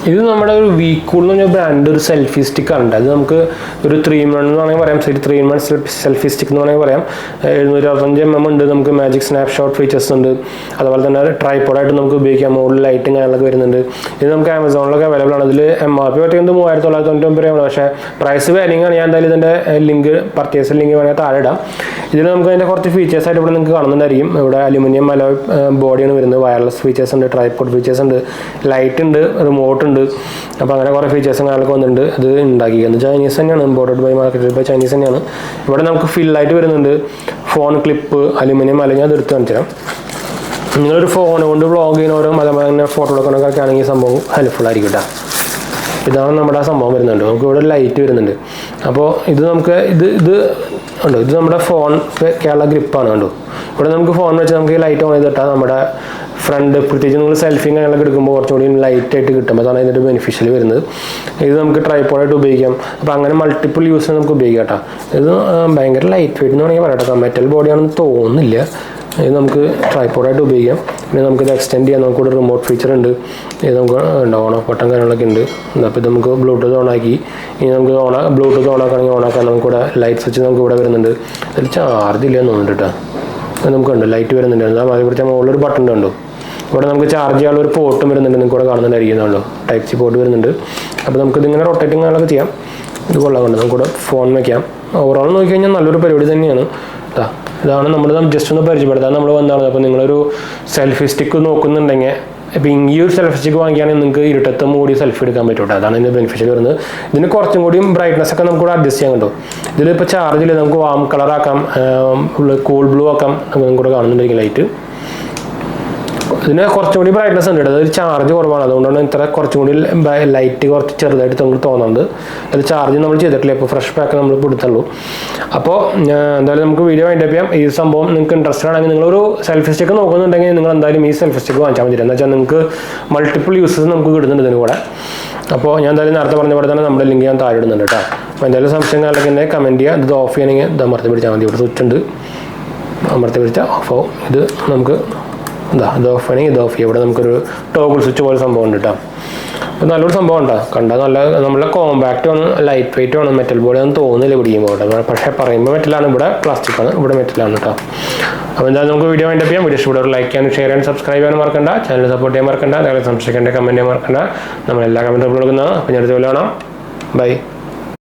ഇത് നമ്മുടെ ഒരു WeCool എന്ന് പറഞ്ഞ ബ്രാൻഡ് ഒരു സെൽഫി സ്റ്റിക്ക് ഉണ്ട്. അത് നമുക്ക് ഒരു 3-in-1 എന്ന് വേണമെങ്കിൽ പറയാം. 3-in-1 സെൽഫി സ്റ്റിക്ക് എന്ന് വേണമെങ്കിൽ പറയാം. 765 mm ഉണ്ട്. നമുക്ക് മാജിക് സ്നാപ്ഷോട്ട് ഫീച്ചേഴ്സ് ഉണ്ട്. അതുപോലെ തന്നെ ട്രൈപോഡായിട്ട് നമുക്ക് ഉപയോഗിക്കാം. മുകളിൽ ലൈറ്റും കാര്യങ്ങളൊക്കെ വരുന്നുണ്ട്. ഇത് നമുക്ക് ആമസോണിലൊക്കെ അവൈലബിൾ ആണ്. ഇതിൽ MRP പറ്റുന്നത് 3999 രൂപയാണ്. പക്ഷേ പ്രൈസ് വേരിങ് ആണ്. ഞാൻ എന്തായാലും ഇതിൻ്റെ ലിങ്ക് പർച്ചേസ് ലിങ്ക് വേണമെങ്കിൽ താഴെ ഇടാം. ഇതിൽ നമുക്ക് അതിൻ്റെ കുറച്ച് ഫീച്ചേഴ്സായിട്ട് ഇവിടെ നിങ്ങൾക്ക് കാണുന്നുണ്ടായിരിക്കും. ഇവിടെ അലുമിനിയം അലോയ് ബോഡിയാണ് വരുന്നത്. വയർലെസ് ഫീച്ചേഴ്സ് ഉണ്ട്, ട്രൈപോഡ് ഫീച്ചേഴ്സ് ഉണ്ട്, ലൈറ്റ് ഉണ്ട്, റിമോട്ട് ഉണ്ട്. അപ്പോൾ അങ്ങനെ കുറേ ഫീച്ചേഴ്സും കാര്യങ്ങളൊക്കെ വന്നിട്ടുണ്ട്. ഇത് ഉണ്ടാക്കിയത് ചൈനീസ് തന്നെയാണ്, imported by marketed by Chinese തന്നെയാണ്. ഇവിടെ നമുക്ക് ഫില്ലായിട്ട് വരുന്നുണ്ട്. ഫോൺ ക്ലിപ്പ്, അലുമിനിയം അല്ലെങ്കിൽ അത് എടുത്ത് കാണിച്ചു തരാം. നിങ്ങളൊരു ഫോൺ കൊണ്ട് വ്ളോഗ് ചെയ്യുന്നവരും അതേപോലെ തന്നെ ഫോട്ടോ എടുക്കണമൊക്കെ ആണെങ്കിൽ സംഭവം ഹെൽപ്ഫുൾ ആയിരിക്കും കേട്ടോ. ഇതാണ് നമ്മുടെ ആ സംഭവം വരുന്നുണ്ട്. നമുക്ക് ഇവിടെ ലൈറ്റ് വരുന്നുണ്ട്. അപ്പോൾ ഇത് നമുക്ക് ഇത് ഉണ്ടോ, ഇത് നമ്മുടെ ഫോൺ കേരള ഗ്രിപ്പാണ് കണ്ടോ. ഇവിടെ നമുക്ക് ഫോൺ വെച്ച് നമുക്ക് ഈ ലൈറ്റ് ഓൺ ചെയ്തിട്ടാൽ നമ്മുടെ ഫ്രണ്ട്, പ്രത്യേകിച്ച് നിങ്ങൾ സെൽഫിയും കാര്യങ്ങളൊക്കെ എടുക്കുമ്പോൾ കുറച്ചുകൂടി ലൈറ്റായിട്ട് കിട്ടും. അതാണ് ഇതിൻ്റെ ബെനിഫിഷ്യൽ വരുന്നത്. ഇത് നമുക്ക് ട്രൈപോഡായിട്ട് ഉപയോഗിക്കാം. അപ്പോൾ അങ്ങനെ മൾട്ടിപ്പിൾ യൂസ് നമുക്ക് ഉപയോഗിക്കാം കേട്ടോ. ഇത് ഭയങ്കര ലൈറ്റ് വെയിറ്റ് എന്ന് വേണമെങ്കിൽ പറയാം കേട്ടോ. മെറ്റൽ ബോഡിയാണെന്ന് തോന്നുന്നില്ല. ഇത് നമുക്ക് ട്രൈപോഡായിട്ട് ഉപയോഗിക്കാം. പിന്നെ നമുക്കിത് എക്സ്റ്റെൻഡ് ചെയ്യാം. നമുക്കിവിടെ റിമോട്ട് ഫീച്ചർ ഉണ്ട്. ഇത് നമുക്ക് ഓൺ ഓഫ് ബട്ടൺ കാര്യങ്ങളൊക്കെ ഉണ്ട്. അപ്പോൾ ഇത് നമുക്ക് ബ്ലൂടൂത്ത് ഓൺ ആക്കി ഇനി നമുക്ക് ബ്ലൂടൂത്ത് ഓൺ ആക്കുകയാണെങ്കിൽ ഓൺ ആക്കാൻ നമുക്കിവിടെ ലൈറ്റ് സ്വിച്ച് നമുക്ക് ഇവിടെ വരുന്നുണ്ട്. അതിൽ ചാർജ് ഇല്ലെന്ന് തോന്നുന്നുണ്ട് കേട്ടോ. അത് നമുക്കുണ്ട്, ലൈറ്റ് വരുന്നുണ്ട്. അതേപോലെ ഇവിടുത്തെ മുകളിലൊരു ബട്ടൺ ഉണ്ടോ. ഇവിടെ നമുക്ക് ചാർജ് ചെയ്യാനുള്ള ഒരു പോർട്ടും വരുന്നുണ്ട്. നിങ്ങൾക്ക് ഇവിടെ കാണുന്നുണ്ടായിരിക്കുന്നുണ്ടോ, ടൈപ്പ് സി പോർട്ട് വരുന്നുണ്ട്. അപ്പോൾ നമുക്കിതിങ്ങനെ റൊട്ടേറ്റിംഗ് കാര്യങ്ങളൊക്കെ ചെയ്യാം. ഇത് കൊള്ളാറുണ്ട്. നമുക്കിവിടെ ഫോൺ വയ്ക്കാം. ഓവറോൾ നോക്കിക്കഴിഞ്ഞാൽ നല്ലൊരു പരിപാടി തന്നെയാണ്. ഇതാണ് നമ്മൾ ജസ്റ്റ് ഒന്ന് പരിചയപ്പെടുത്താൻ നമ്മൾ വന്നതാണ്. അപ്പോൾ നിങ്ങളൊരു സെൽഫി സ്റ്റിക്ക് നോക്കുന്നുണ്ടെങ്കിൽ ഇപ്പോൾ ഈ ഒരു സെൽഫി സ്റ്റിക്ക് വാങ്ങിക്കുകയാണെങ്കിൽ നിങ്ങൾക്ക് ഇരുട്ടത്തും കൂടി സെൽഫി എടുക്കാൻ പറ്റും. അതാണ് ഇതിൻ്റെ ബെനിഫിഷ്യൽ വരുന്നത്. ഇതിന് കുറച്ചും കൂടിയും ബ്രൈറ്റ്നസ് ഒക്കെ നമുക്ക് അഡ്ജസ്റ്റ് ചെയ്യാൻ കിട്ടും. ഇതിലിപ്പോൾ ചാർജിൽ നമുക്ക് വാം കളറാക്കാം, കൂൾ ബ്ലൂ ആക്കാം. നമുക്ക് കൂടെ കാണുന്നുണ്ടെങ്കിൽ ലൈറ്റ് ഇതിന് കുറച്ചും കൂടി ബ്രൈറ്റ്നസ് ഉണ്ട്. അതൊരു ചാർജ് കുറവാണ്. അതുകൊണ്ടാണ് ഇത്ര കുറച്ചും കൂടി ലൈറ്റ് കുറച്ച് ചെറുതായിട്ട് നമുക്ക് തോന്നുന്നത്. അത് ചാർജ് നമ്മൾ ചെയ്തിട്ടില്ല. ഇപ്പോൾ ഫ്രഷ് പാക്ക് നമ്മൾ കൊടുത്തുള്ളൂ. അപ്പോൾ എന്തായാലും നമുക്ക് വീഡിയോ വൈൻഡപ്പ് ചെയ്യാം. ഈ സംഭവം നിങ്ങൾക്ക് ഇൻട്രസ്റ്റഡ് ആണെങ്കിൽ നിങ്ങളൊരു സെൽഫി സ്റ്റിക്ക് നോക്കുന്നുണ്ടെങ്കിൽ നിങ്ങൾ എന്തായാലും ഈ സെൽഫി സ്റ്റിക്ക് വാങ്ങിച്ചാൽ മതി. എന്ന് വെച്ചാൽ നിങ്ങൾക്ക് മൾട്ടിപ്പിൾ യൂസസ് നമുക്ക് കിട്ടുന്നുണ്ട് ഇതിന് കൂടെ. അപ്പോൾ ഞാൻ എന്തായാലും നേരത്തെ പറഞ്ഞ പോലെ തന്നെ നമ്മുടെ ലിങ്ക് ഞാൻ താഴെ ഇടുന്നുണ്ട് കേട്ടോ. അപ്പോൾ എന്തായാലും സംശയം കാര്യങ്ങളൊക്കെ തന്നെ കമൻറ്റ് ചെയ്യുക. ഇത് ഓഫ് ചെയ്യണമെങ്കിൽ ഇത് അമർത്തി പിടിച്ചാൽ മതി. ഇവിടെ സ്വിച്ച് ഉണ്ട്, അമർത്തി പിടിച്ചാൽ ഓഫ് ആവും. ഇത് നമുക്ക് ഇത് ഓഫ് ആണെങ്കിൽ ഇത് ഓഫ് ചെയ്യുക. ഇവിടെ നമുക്കൊരു ടോഗിൾ സ്വിച്ച് പോലെ സംഭവം ഉണ്ട് കേട്ടോ. അപ്പോൾ നല്ലൊരു സംഭവം ഉണ്ടോ, കണ്ടാൽ നല്ല നമ്മളെ കോമ്പാക്റ്റ് ആണ്, ലൈറ്റ് വെയിറ്റ് ആണ്. മെറ്റൽ ബോഡി ഒന്നും തോന്നില്ല പിടിക്കുമ്പോൾ കേട്ടോ. പക്ഷേ പറയുമ്പോൾ മെറ്റലാണ്, ഇവിടെ പ്ലാസ്റ്റിക് ആണ്, ഇവിടെ മെറ്റലാണ് കേട്ടോ. അപ്പോൾ എന്തായാലും നമുക്ക് വീഡിയോ വൈൻഡപ്പ് ചെയ്യാം. വീഡിയോ ഇഷ്ടപ്പെട്ടവർ ലൈക്ക് ചെയ്യാനും ഷെയർ ചെയ്യാനും സബ്സ്ക്രൈബ് ചെയ്യാനും മറക്കണ്ട. ചാനൽ സപ്പോർട്ട് ചെയ്യാൻ മറക്കണ്ട. നിങ്ങളെ സംശയിക്കേണ്ട കമൻറ്റ് ചെയ്യാൻ മറക്കണ്ട. നമ്മളെല്ലാ കമൻറ്റും കൊടുക്കുന്നതാണ്. അപ്പോൾ ഞാൻ അടുത്ത പോലെ കാണാം. ബൈ.